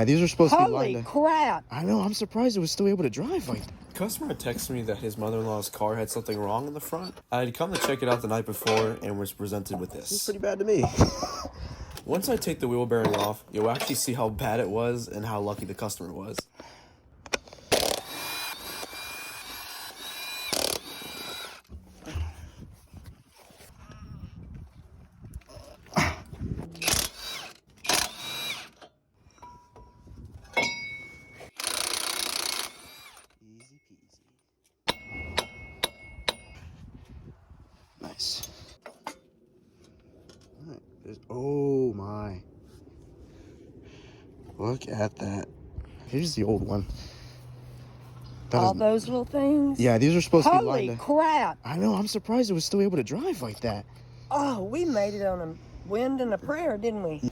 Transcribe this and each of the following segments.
These are supposed to be Holy lined up. crap! I know, I'm surprised it was still able to drive like that. Customer had texted me that his mother-in-law's car had something wrong in the front. I had come to check it out the night before and was presented with This is this. pretty bad to me. Once I take the wheel bearing off, you'll actually see how bad it was and how lucky the customer was. Easy peasy. Nice. All right. Oh my. Look at that. Here's the old one. All those little things? Yeah, these are supposed to be lined Holy up. crap! I know, I'm surprised it was still able to drive like that. Oh, we made it on a wind and a prayer, didn't we?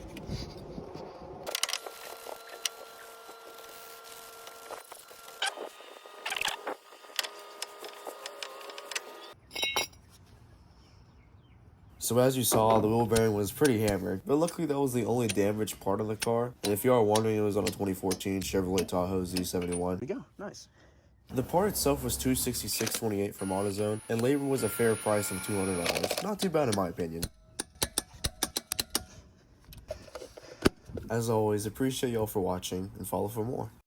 So as you saw, the wheel bearing was pretty hammered, but luckily that was the only damaged part of the car. And if you are wondering, it was on a 2014 Chevrolet Tahoe Z71. There we go, nice. The part itself was $266.28 from AutoZone, and labor was a fair price of $200. Not too bad in my opinion. As always, appreciate y'all for watching, and follow for more.